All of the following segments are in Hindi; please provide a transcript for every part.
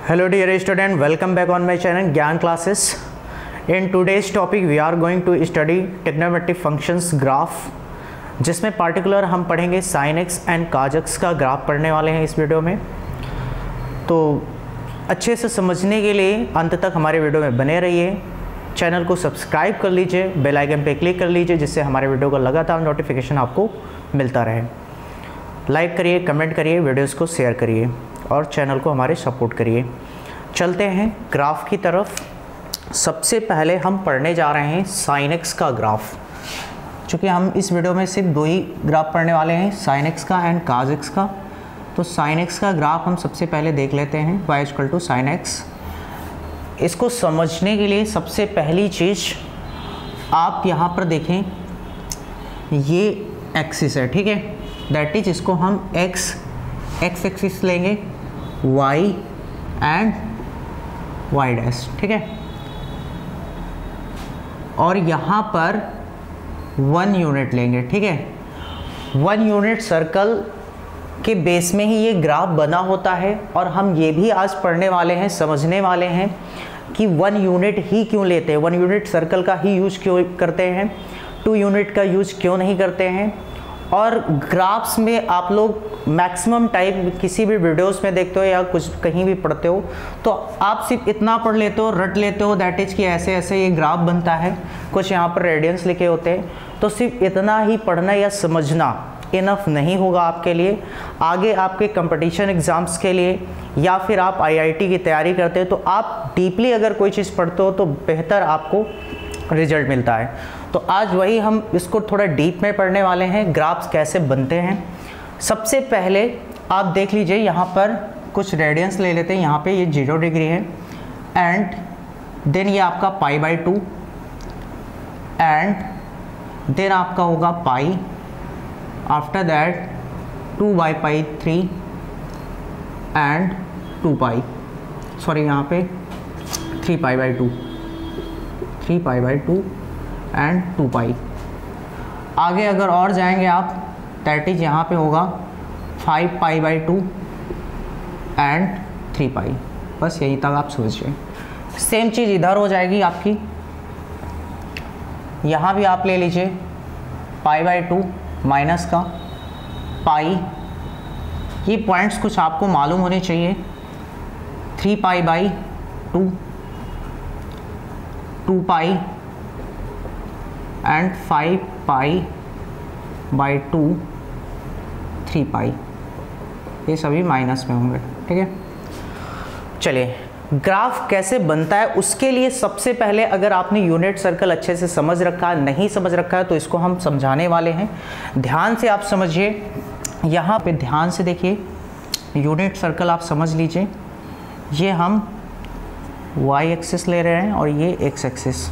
Hello dear student, welcome back on my channel Gyan Classes. In today's topic we are going to study trigonometric functions graph, जिसमें पार्टिकुलर हम पढ़ेंगे sin x and cos x का ग्राफ पढ़ने वाले हैं इस वीडियो में। तो अच्छे से समझने के लिए अंत तक हमारे वीडियो में बने रहिए। चैनल को सब्सक्राइब कर लीजिए, बेल आइकन पे क्लिक कर लीजिए, जिससे हमारे वीडियो का लगातार नोटिफिकेशन आपको मिलता रहे। लाइक करिए, कमेंट करिए, वीडियोस को शेयर करिए और चैनल को हमारे सपोर्ट करिए। चलते हैं ग्राफ की तरफ। सबसे पहले हम पढ़ने जा रहे हैं sin x का ग्राफ। चूँकि हम इस वीडियो में सिर्फ दो ही ग्राफ पढ़ने वाले हैं, sin x का एंड cos x का। तो sin x का ग्राफ हम सबसे पहले देख लेते हैं, y = sin x। इसको समझने के लिए सबसे पहली चीज़ आप यहाँ पर देखें, ये एक्सिस है, ठीक है। दैट इज इसको हम x एक्सिस लेंगे, y एंड y डैश, ठीक है। और यहाँ पर 1 यूनिट लेंगे, ठीक है। 1 यूनिट सर्कल के बेस में ही ये ग्राफ बना होता है। और हम ये भी आज पढ़ने वाले हैं, समझने वाले हैं कि 1 यूनिट ही क्यों लेते हैं, 1 यूनिट सर्कल का ही यूज क्यों करते हैं, 2 यूनिट का यूज क्यों नहीं करते हैं। और ग्राफ्स में आप लोग मैक्सिमम टाइम किसी भी वीडियोस में देखते हो या कुछ कहीं भी पढ़ते हो तो आप सिर्फ इतना पढ़ लेते हो, रट लेते हो, दैट इज कि ऐसे ऐसे ये ग्राफ बनता है, कुछ यहाँ पर रेडियंस लिखे होते हैं। तो सिर्फ इतना ही पढ़ना या समझना इनफ नहीं होगा आपके लिए। आगे आपके कंपटीशन एग्ज़ाम्स के लिए या फिर आप IIT की तैयारी करते हो तो आप डीपली अगर कोई चीज़ पढ़ते हो तो बेहतर आपको रिजल्ट मिलता है। तो आज वही हम इसको थोड़ा डीप में पढ़ने वाले हैं, ग्राफ्स कैसे बनते हैं। सबसे पहले आप देख लीजिए, यहाँ पर कुछ रेडियंस ले लेते हैं। यहाँ पे ये 0 डिग्री है एंड देन ये आपका π/2 एंड देन आपका होगा pi, after that 2/3 and 2 pi, sorry यहाँ पे 3π/2 एंड 2 पाई। आगे अगर और जाएंगे आप, दैट इज यहाँ पे होगा 5π/2 एंड 3 पाई। बस यहीं तक आप समझिए। सेम चीज़ इधर हो जाएगी आपकी, यहाँ भी आप ले लीजिए π/2 माइनस का पाई। ये पॉइंट्स कुछ आपको मालूम होने चाहिए, 3π/2 2 पाई एंड 5π/2 3 पाई। ये सभी माइनस में होंगे, ठीक है। चलिए, ग्राफ कैसे बनता है उसके लिए सबसे पहले अगर आपने यूनिट सर्कल अच्छे से समझ रखा है, नहीं समझ रखा है तो इसको हम समझाने वाले हैं। ध्यान से आप समझिए, यहाँ पे ध्यान से देखिए, यूनिट सर्कल आप समझ लीजिए। ये हम y एक्सिस ले रहे हैं और ये x axis,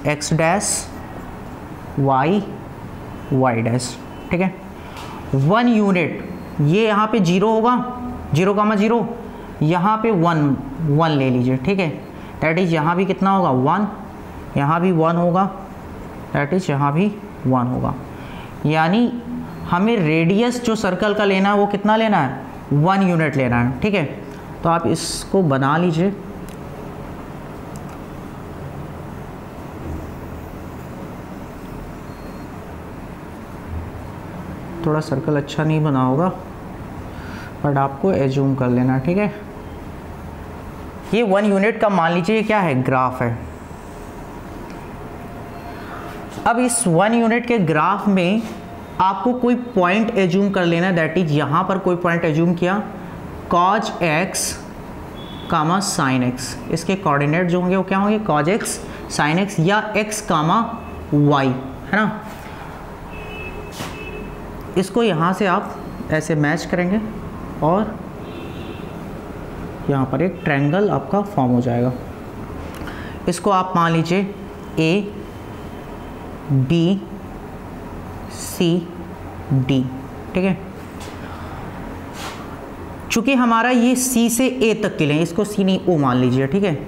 x dash y dash, ठीक है। 1 यूनिट, ये यहाँ पे 0 होगा, 0,0, यहाँ पे 1 ले लीजिए, ठीक है। दैट इज यहाँ भी कितना होगा 1, यहाँ भी 1 होगा, दैट इज यहाँ भी 1 होगा। यानी हमें रेडियस जो सर्कल का लेना है वो कितना लेना है, 1 यूनिट लेना है, ठीक है। तो आप इसको बना लीजिए। थोड़ा सर्कल अच्छा नहीं बना होगा बट आपको एज्यूम कर लेना, ठीक है। ये 1 यूनिट का मान लीजिए क्या है, ग्राफ है। अब इस 1 यूनिट के ग्राफ में आपको कोई पॉइंट एज्यूम कर लेना, दैट इज यहाँ पर कोई पॉइंट एज्यूम किया, cos x, sin x। इसके कोऑर्डिनेट जो होंगे वो क्या होंगे, cos x, sin x या x, y, है ना। इसको यहाँ से आप ऐसे मैच करेंगे और यहाँ पर एक ट्रायंगल आपका फॉर्म हो जाएगा। इसको आप मान लीजिए A B C D, ठीक है। चूँकि हमारा ये C से A तक के लिए, इसको C नहीं O मान लीजिए, ठीक है।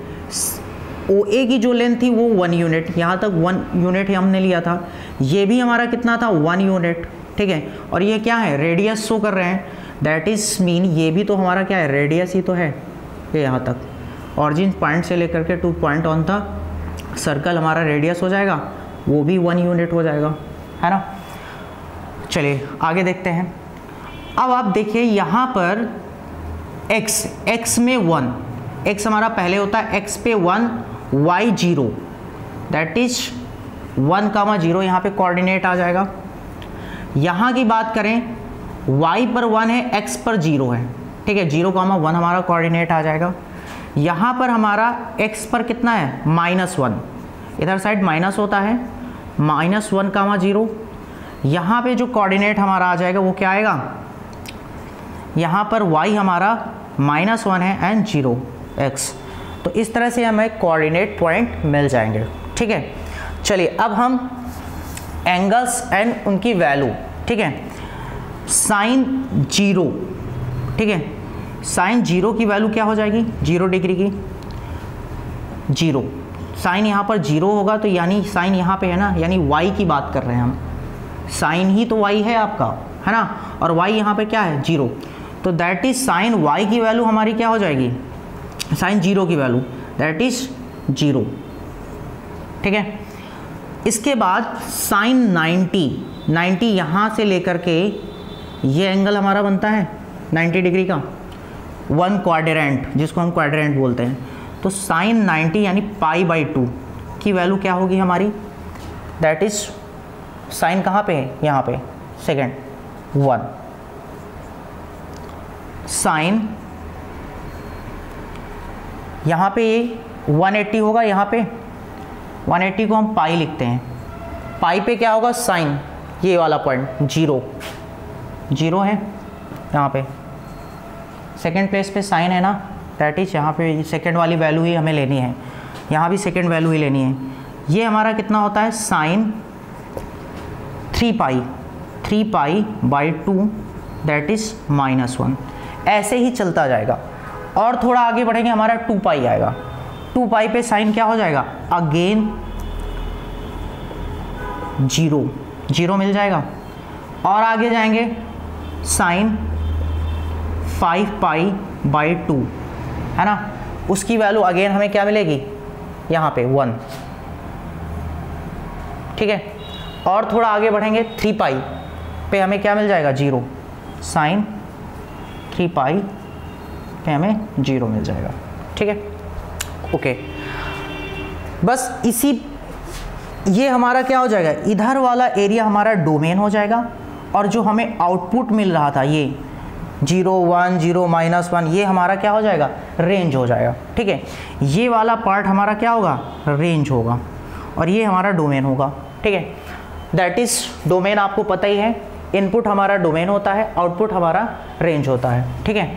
OA की जो लेंथ थी वो 1 यूनिट, यहाँ तक 1 यूनिट हमने लिया था। ये भी हमारा कितना था, 1 यूनिट, ठीक है। और ये क्या है, रेडियस शो कर रहे हैं, दैट इज मीन ये भी तो हमारा क्या है, रेडियस ही तो है, ये यहाँ तक ऑरिजिन पॉइंट से लेकर के 2 पॉइंट ऑन था सर्कल हमारा रेडियस हो जाएगा, वो भी 1 यूनिट हो जाएगा, है ना। चलिए आगे देखते हैं। अब आप देखिए यहाँ पर x में 1, x हमारा पहले होता है x पे 1, y 0, दैट इज 1,0 यहाँ पे कोऑर्डिनेट आ जाएगा। यहाँ की बात करें y पर 1 है, x पर 0 है, ठीक है, 0,1 हमारा कोऑर्डिनेट आ जाएगा। यहाँ पर हमारा x पर कितना है, -1, इधर साइड माइनस होता है, -1,0। यहाँ पे जो कोऑर्डिनेट हमारा आ जाएगा वो क्या आएगा, यहाँ पर y हमारा -1 है एंड 0 x, तो इस तरह से हमें कोऑर्डिनेट पॉइंट मिल जाएंगे, ठीक है। चलिए अब हम एंगल्स एंड उनकी वैल्यू, ठीक है, साइन 0, ठीक है, साइन 0 की वैल्यू क्या हो जाएगी, 0 डिग्री की, 0 साइन यहाँ पर 0 होगा तो यानी साइन यहाँ पे है ना, यानी y की बात कर रहे हैं हम, साइन ही तो y है आपका, है ना, और y यहाँ पे क्या है, 0, तो दैट इज साइन y की वैल्यू हमारी क्या हो जाएगी, साइन 0 की वैल्यू दैट इज 0, ठीक है। इसके बाद साइन 90 यहाँ से लेकर के ये एंगल हमारा बनता है 90 डिग्री का, 1 क्वाड्रेंट जिसको हम क्वाड्रेंट बोलते हैं, तो साइन 90 यानी π/2 की वैल्यू क्या होगी हमारी, दैट इज साइन कहाँ पे है, यहाँ पे सेकेंड 1, साइन यहाँ पे ये 180 होगा, यहाँ पे 180 को हम पाई लिखते हैं, पाई पे क्या होगा, साइन ये वाला पॉइंट 0 है, यहाँ पे सेकेंड प्लेस पे साइन है ना, दैट इज यहाँ पे सेकेंड वाली वैल्यू ही हमें लेनी है, यहाँ भी सेकेंड वैल्यू ही लेनी है। ये हमारा कितना होता है, साइन 3π/2 दैट इज -1, ऐसे ही चलता जाएगा। और थोड़ा आगे बढ़ेंगे हमारा 2π आएगा, 2π पे साइन क्या हो जाएगा, अगेन 0 मिल जाएगा। और आगे जाएंगे साइन 5π/2, है ना, उसकी वैल्यू अगेन हमें क्या मिलेगी, यहाँ पे 1, ठीक है। और थोड़ा आगे बढ़ेंगे 3π पे हमें क्या मिल जाएगा, 0, साइन 3π पे हमें 0 मिल जाएगा, ठीक है, ओके। बस इसी, ये हमारा क्या हो जाएगा, इधर वाला एरिया हमारा डोमेन हो जाएगा, और जो हमें आउटपुट मिल रहा था ये 0 1 0 -1 ये हमारा क्या हो जाएगा, रेंज हो जाएगा, ठीक है। ये वाला पार्ट हमारा क्या होगा, रेंज होगा, और ये हमारा डोमेन होगा, ठीक है। दैट इज डोमेन आपको पता ही है, इनपुट हमारा डोमेन होता है, आउटपुट हमारा रेंज होता है, ठीक है।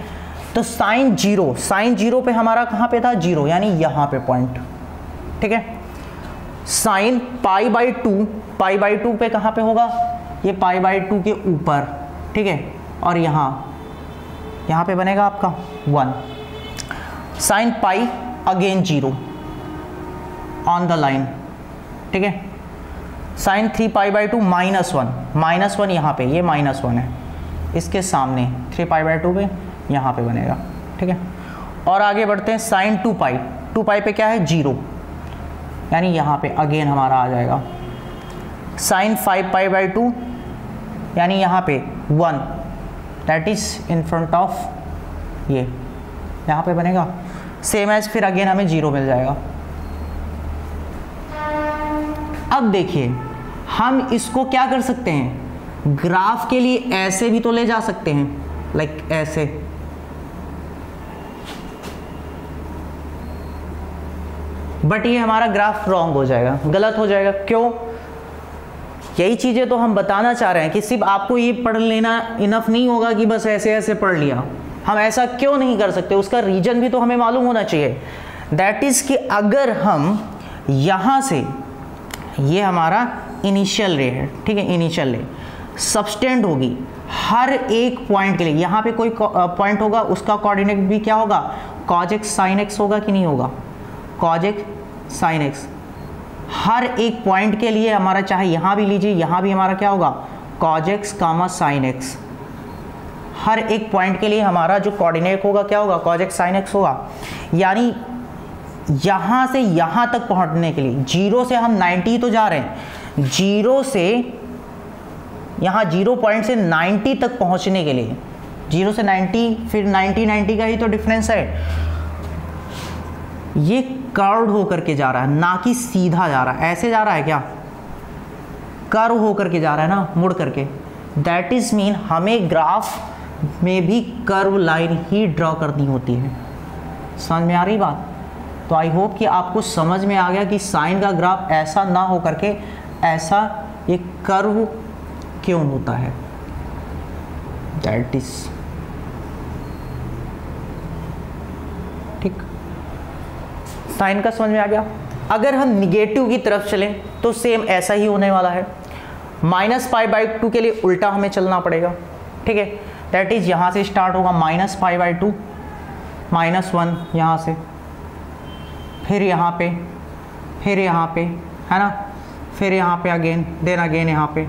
तो साइन 0 पे हमारा कहाँ पे था, 0 यानी यहाँ पे पॉइंट, ठीक है। साइन π/2 पे कहाँ पे होगा, ये π/2 के ऊपर, ठीक है, और यहाँ पे बनेगा आपका 1, sine π again 0 on the line, ठीक है। साइन 3π/2 -1 यहाँ पे, ये -1 है, इसके सामने 3π/2 पे यहाँ पे बनेगा, ठीक है। और आगे बढ़ते हैं साइन 2π पे क्या है, 0 यानी यहाँ पे अगेन हमारा आ जाएगा। साइन 5π/2 यानी यहाँ पे 1 that is in front of ये, यहाँ पे बनेगा सेम एज, फिर अगेन हमें 0 मिल जाएगा। अब देखिए हम इसको क्या कर सकते हैं, ग्राफ के लिए ऐसे भी तो ले जा सकते हैं, लाइक ऐसे, बट ये हमारा ग्राफ रॉन्ग हो जाएगा, गलत हो जाएगा। क्यों, यही चीजें तो हम बताना चाह रहे हैं कि सिर्फ आपको ये पढ़ लेना इनफ नहीं होगा कि बस ऐसे ऐसे पढ़ लिया। हम ऐसा क्यों नहीं कर सकते, उसका रीजन भी तो हमें मालूम होना चाहिए। दैट इज कि अगर हम यहां से, ये हमारा इनिशियल रे है, ठीक है, इनिशियल रे सबस्टेंड होगी हर एक पॉइंट के लिए, यहाँ पे कोई पॉइंट होगा उसका कोऑर्डिनेट भी क्या होगा, cos x sin x होगा कि नहीं होगा, cos x sin x हर एक पॉइंट के लिए हमारा, चाहे यहाँ भी लीजिए, यहाँ भी हमारा क्या होगा, cos x, sin x हर एक पॉइंट के लिए हमारा जो कोऑर्डिनेट होगा क्या होगा, cos x sin x होगा। यानी यहाँ से यहाँ तक पहुँचने के लिए 0 से हम 90 तो जा रहे हैं, 0 से यहाँ 0 पॉइंट से 90 तक पहुँचने के लिए 0 से 90 फिर 90 का ही तो डिफरेंस है। ये कर्व होकर के जा रहा है, ना कि सीधा जा रहा है। ऐसे जा रहा है क्या, कर्व होकर के जा रहा है ना, मुड़ करके। दैट इज मीन हमें ग्राफ में भी कर्व लाइन ही ड्रॉ करनी होती है। समझ में आ रही बात? तो आई होप कि आपको समझ में आ गया कि साइन का ग्राफ ऐसा ना हो करके ऐसा ये कर्व क्यों होता है। दैट इज ठीक, साइन का समझ में आ गया। अगर हम निगेटिव की तरफ चलें तो सेम ऐसा ही होने वाला है। -π/2 के लिए उल्टा हमें चलना पड़ेगा, ठीक है। दैट इज यहाँ से स्टार्ट होगा -π/2, -1 यहाँ से, फिर यहाँ पे, फिर यहाँ पे, है ना, फिर यहाँ पे अगेन, देन अगेन यहाँ पे,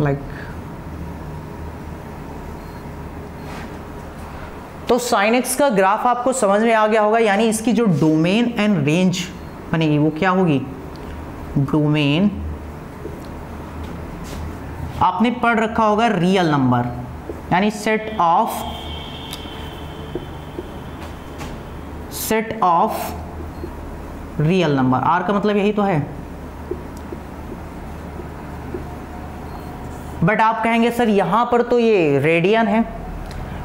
लाइक। तो sin x का ग्राफ आपको समझ में आ गया होगा। यानी इसकी जो डोमेन एंड रेंज बनेगी वो क्या होगी, डोमेन आपने पढ़ रखा होगा रियल नंबर, यानी set of real number. R का मतलब यही तो है। बट आप कहेंगे सर यहाँ पर तो ये रेडियन है,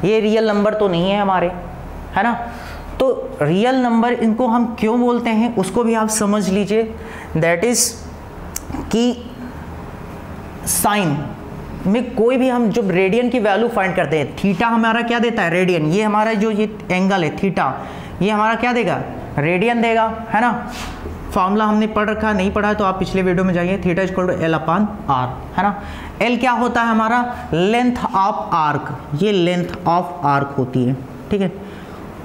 ये रियल नंबर तो नहीं है हमारे, है ना। तो रियल नंबर इनको हम क्यों बोलते हैं उसको भी आप समझ लीजिए। दैट इज कि साइन में कोई भी हम जब रेडियन की वैल्यू फाइंड करते हैं, थीटा हमारा क्या देता है, रेडियन। ये हमारा जो ये एंगल है थीटा, ये हमारा क्या देगा, रेडियन देगा, है ना। फॉर्मूला हमने पढ़ रखा, नहीं पढ़ा तो आप पिछले वीडियो में जाइए। थीटा इक्वल टू L/R, है ना। L क्या होता है हमारा, लेंथ ऑफ आर्क, ये लेंथ ऑफ आर्क होती है, ठीक है।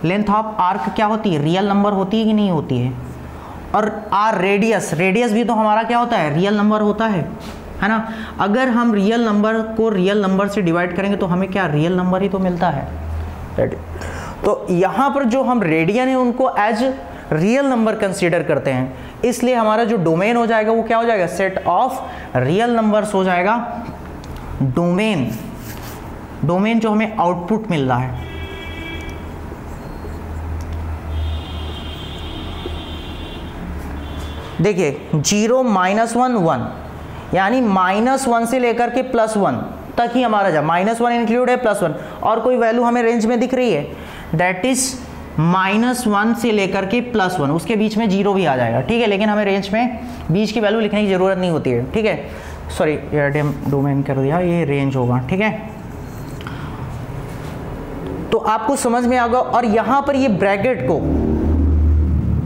लेंथ ऑफ आर्क क्या होती है, रियल नंबर होती है कि नहीं होती है। और आर रेडियस, रेडियस भी तो हमारा क्या होता है, रियल नंबर होता है ना। अगर हम रियल नंबर को रियल नंबर से डिवाइड करेंगे तो हमें क्या, रियल नंबर ही तो मिलता है। तो यहाँ पर जो हम रेडियन है उनको एज रियल नंबर कंसीडर करते हैं, इसलिए हमारा जो डोमेन हो जाएगा वो क्या हो जाएगा, सेट ऑफ रियल नंबर्स हो जाएगा। डोमेन जो हमें आउटपुट मिल रहा है, देखिए 0 -1 1, यानी -1 से लेकर के +1 तक ही हमारा जा, -1 इंक्लूड है +1, और कोई वैल्यू हमें रेंज में दिख रही है, दैट इज -1 से लेकर के +1, उसके बीच में 0 भी आ जाएगा, ठीक है। लेकिन हमें रेंज में बीच की वैल्यू लिखने की जरूरत नहीं होती है, ठीक है। सॉरी डोमेन कर दिया, ये रेंज होगा, ठीक है। तो आपको समझ में आ गया। और यहां पर ये ब्रैकेट को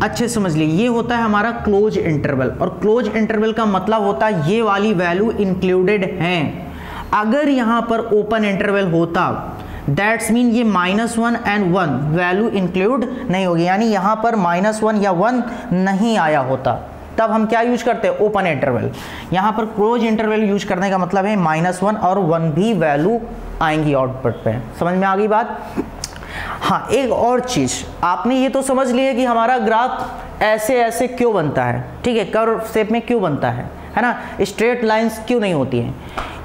अच्छे समझ लिए, ये होता है हमारा क्लोज इंटरवल, और क्लोज इंटरवल का मतलब होता है ये वाली वैल्यू इंक्लूडेड हैं। अगर यहां पर ओपन इंटरवल होता, दैट्स मीन ये -1 एंड 1 वैल्यू इंक्लूड नहीं होगी, यानी यहां पर -1 या 1 नहीं आया होता, तब हम क्या यूज करते हैं, ओपन इंटरवल। यहां पर क्लोज इंटरवल यूज करने का मतलब है -1 और 1 भी वैल्यू आएंगी आउटपुट पे। समझ में आ गई बात। हाँ, एक और चीज, आपने ये तो समझ लिया कि हमारा ग्राफ ऐसे ऐसे क्यों बनता है, ठीक है, कर्व शेप में क्यों बनता है ना, स्ट्रेट लाइंस क्यों नहीं होती हैं।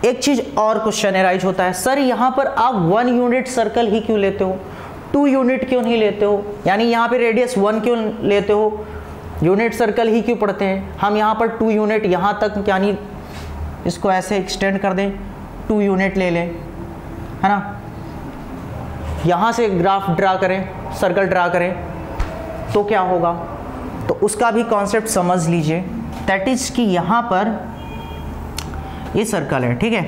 एक चीज और क्वेश्चन एराइज होता है, सर यहाँ पर आप 1 यूनिट सर्कल ही क्यों लेते हो, 2 यूनिट क्यों नहीं लेते हो, यानी यहाँ पे रेडियस 1 क्यों लेते हो, यूनिट सर्कल ही क्यों पढ़ते हैं। हम यहाँ पर 2 यूनिट यहाँ तक, यानी इसको ऐसे एक्सटेंड कर दें, 2 यूनिट ले लें, है ना, यहाँ से ग्राफ ड्रा करें, सर्कल ड्रा करें तो क्या होगा। तो उसका भी कॉन्सेप्ट समझ लीजिए। दैट इज कि यहाँ पर ये सर्कल है, ठीक है,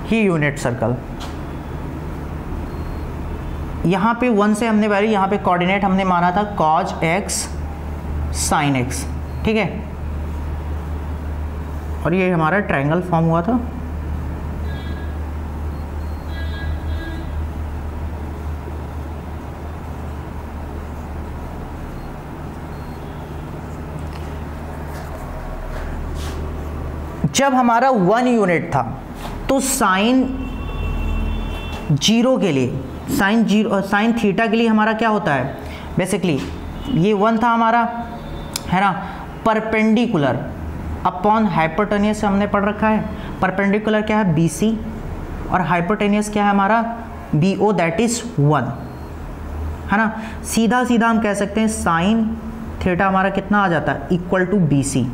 ही यूनिट सर्कल। यहाँ पे 1 से हमने वैल्यू, यहाँ पे कोऑर्डिनेट हमने माना था cos x sin x, ठीक है, और ये हमारा ट्रायंगल फॉर्म हुआ था। जब हमारा 1 यूनिट था तो साइन 0 के लिए, साइन थीटा के लिए हमारा क्या होता है, बेसिकली ये 1 था हमारा, है ना, परपेंडिकुलर अपॉन हाइपोटेनियस से हमने पढ़ रखा है। परपेंडिकुलर क्या है, BC, और हाइपोटेनियस क्या है हमारा, BO, दैट इज 1, है ना। सीधा सीधा हम कह सकते हैं साइन थीटा हमारा कितना आ जाता है, इक्वल टू BC,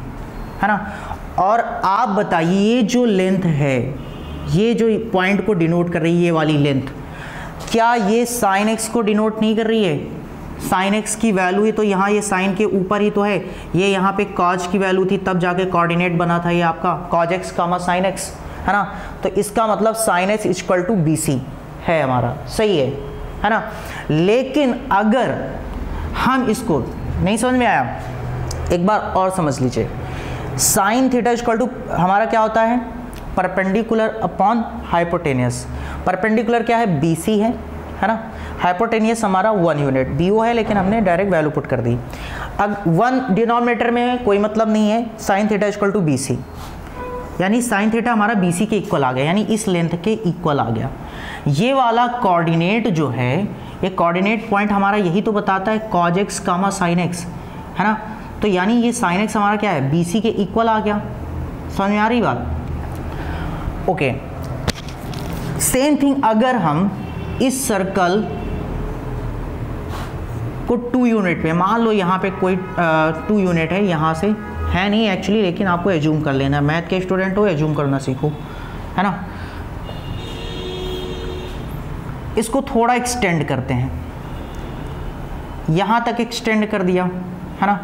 है ना। और आप बताइए ये जो लेंथ है, ये जो पॉइंट को डिनोट कर रही है ये वाली लेंथ, क्या ये साइन x को डिनोट नहीं कर रही है? साइन x की वैल्यू ही तो यहाँ ये साइन के ऊपर ही तो है, ये यहाँ पे कॉज की वैल्यू थी तब जाके कोऑर्डिनेट बना था ये आपका cos x comma sine x, है ना। तो इसका मतलब sine x equal to BC है हमारा, सही है ना। लेकिन अगर हम इसको नहीं समझ में आया, एक बार और समझ लीजिए। साइन थीटा इक्वल टू हमारा क्या होता है, परपेंडिकुलर अपॉन हाइपोटेनियस। परपेंडिकुलर क्या है, BC है ना। हाइपोटेनियस हमारा 1 यूनिट BO है, लेकिन हमने डायरेक्ट वैल्यू पुट कर दी। अब 1 डिनोमिनेटर में कोई मतलब नहीं है, sine theta equal to BC, यानी साइन थीटा हमारा BC के इक्वल आ गया, यानी इस लेंथ के इक्वल आ गया। ये वाला कोऑर्डिनेट जो है, ये कोऑर्डिनेट पॉइंट हमारा यही तो बताता है cause x comma sine x, है ना। तो यानी ये साइन x हमारा क्या है, BC के इक्वल आ गया। समझ में आ रही बात? ओके, सेम थिंग अगर हम इस सर्कल को 2 यूनिट पे, मान लो यहाँ पे कोई 2 यूनिट है, यहाँ से है नहीं एक्चुअली, लेकिन आपको एज्यूम कर लेना, मैथ के स्टूडेंट हो एज्यूम करना सीखो, है ना। इसको थोड़ा एक्सटेंड करते हैं, यहाँ तक एक्सटेंड कर दिया, है ना।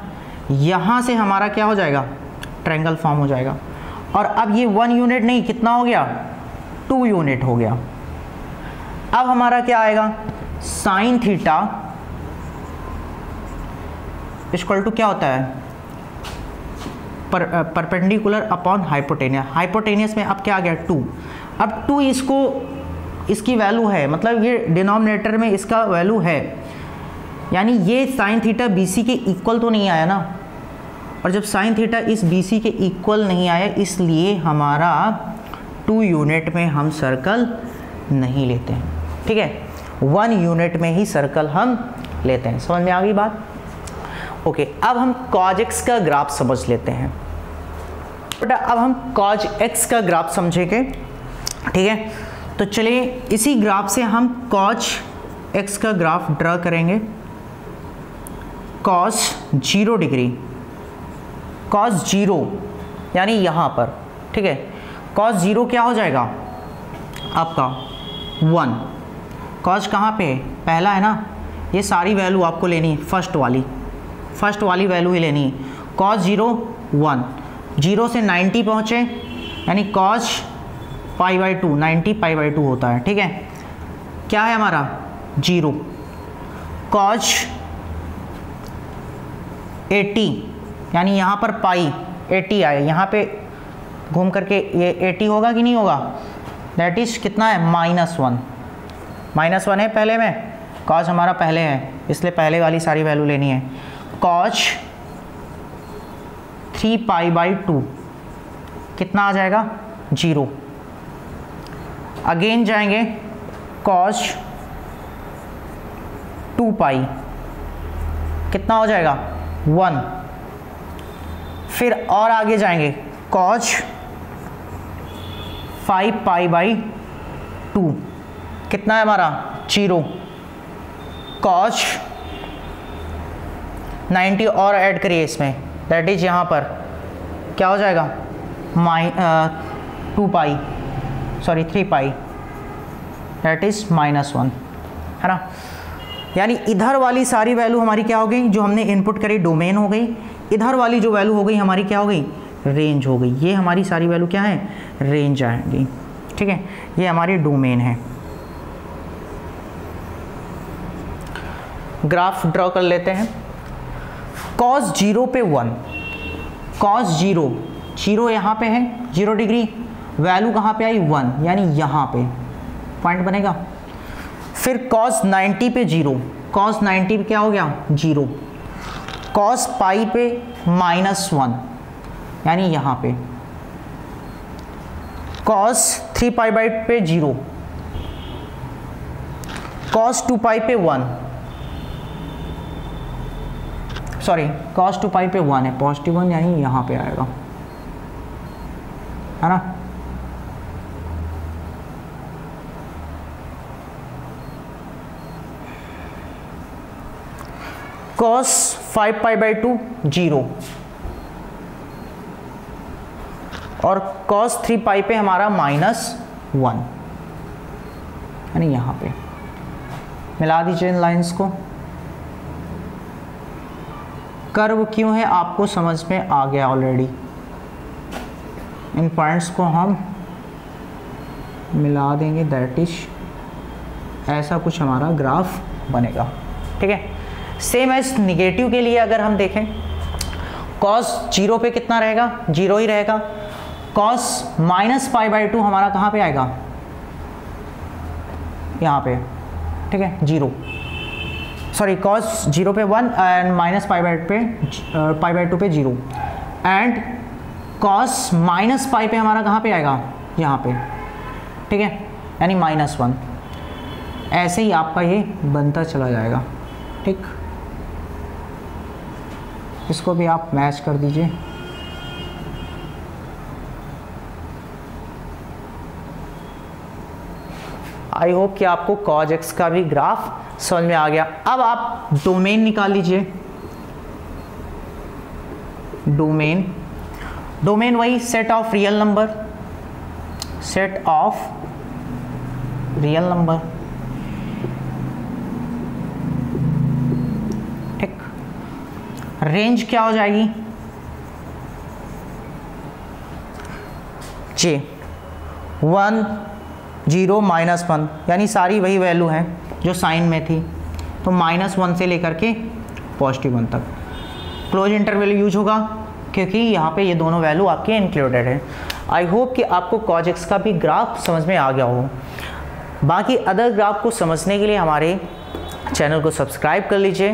यहाँ से हमारा क्या हो जाएगा, ट्रायंगल फॉर्म हो जाएगा। और अब ये 1 यूनिट नहीं, कितना हो गया, 2 यूनिट हो गया। अब हमारा क्या आएगा, साइन थीटा इक्वल टू क्या होता है, परपेंडिकुलर अपॉन हाइपोटेनियस। हाइपोटेनियस में अब क्या आ गया, 2। अब 2 इसको, इसकी वैल्यू है, मतलब ये डिनोमिनेटर में इसका वैल्यू है, यानी ये साइन थीटा BC के इक्वल तो नहीं आया ना। और जब साइन थीटा इस BC के इक्वल नहीं आया, इसलिए हमारा 2 यूनिट में हम सर्कल नहीं लेते हैं, ठीक है। 1 यूनिट में ही सर्कल हम लेते हैं। समझ में आ गई बात? ओके, अब हम कॉज x का ग्राफ समझ लेते हैं। अब हम कॉज x का ग्राफ समझेंगे, ठीक है। तो चलिए इसी ग्राफ से हम कॉज x का ग्राफ ड्रा करेंगे। कॉस 0 डिग्री, कॉस 0 यानी यहाँ पर, ठीक है। कॉस 0 क्या हो जाएगा आपका 1। कॉस कहाँ पे, पहला है ना, ये सारी वैल्यू आपको लेनी है, फर्स्ट वाली वैल्यू ही लेनी है। कॉस 0 1, 0 से 90 पहुँचे, यानी कॉस π/2, 90 π/2 होता है, ठीक है। क्या है हमारा 0। कॉस 80, यानी यहाँ पर पाई 80 आए, यहाँ पे घूम करके ये 80 होगा कि नहीं होगा, दैट इज कितना है -1। -1 है पहले में, कॉस हमारा पहले है, इसलिए पहले वाली सारी वैल्यू लेनी है। कॉस 3π/2 कितना आ जाएगा 0। अगेन जाएंगे कॉस 2π कितना हो जाएगा 1। फिर और आगे जाएंगे कॉस 5π/2 कितना है हमारा 0। कॉस 90 और ऐड करिए इसमें, दैट इज यहाँ पर क्या हो जाएगा 3π, दैट इज -1, है ना। यानी इधर वाली सारी वैल्यू हमारी क्या हो गई, जो हमने इनपुट करी डोमेन हो गई, इधर वाली जो वैल्यू हो गई हमारी क्या हो गई, रेंज हो गई। ये हमारी सारी वैल्यू क्या है, रेंज आएगी, ठीक है। ये हमारी डोमेन है। ग्राफ ड्रॉ कर लेते हैं। कॉस 0 पे 1, कॉस 0 यहाँ पे है 0 डिग्री, वैल्यू कहाँ पे आई 1, यानी यहाँ पे पॉइंट बनेगा। फिर कॉस 90 पे 0, कॉस 90 पे क्या हो गया 0। कॉस पाई पे -1, यानी यहाँ पे cos 3 पाई बाई पे 0, cos 2 पाई पे 1, सॉरी cos 2 पाई पे 1 है, पॉजिटिव 1 यानी यहाँ पे आएगा, है ना। cos 5 पाई बाई 2 0 और cos 3 पाई पे हमारा -1, यानी यहाँ पे मिला दीजिए इन लाइंस को। कर्व क्यों है आपको समझ में आ गया ऑलरेडी। इन पॉइंट्स को हम मिला देंगे, दैट इज ऐसा कुछ हमारा ग्राफ बनेगा, ठीक है। सेम एज निगेटिव के लिए अगर हम देखें, cos 0 पे कितना रहेगा, 0 ही रहेगा। cos -पाई बाई 2 हमारा कहाँ पे आएगा, यहाँ पे, ठीक है, 0, सॉरी cos 0 पे 1 एंड -पाई बाई 2 पे 0 एंड cos -पाई पे हमारा कहाँ पे आएगा, यहाँ पे, ठीक है, यानी -1। ऐसे ही आपका ये बनता चला जाएगा, ठीक। इसको भी आप मैच कर दीजिए। आई होप कि आपको cos x का भी ग्राफ समझ में आ गया। अब आप डोमेन निकाल लीजिए। डोमेन वही सेट ऑफ रियल नंबर, ठीक। रेंज क्या हो जाएगी, जी 1 0 -1, यानी सारी वही वैल्यू हैं जो साइन में थी, तो -1 से लेकर के +1 तक क्लोज इंटरवल यूज होगा, क्योंकि यहाँ पे ये दोनों वैल्यू आपके इंक्लूडेड है। आई होप कि आपको cos x का भी ग्राफ समझ में आ गया हो। बाकी अदर ग्राफ को समझने के लिए हमारे चैनल को सब्सक्राइब कर लीजिए।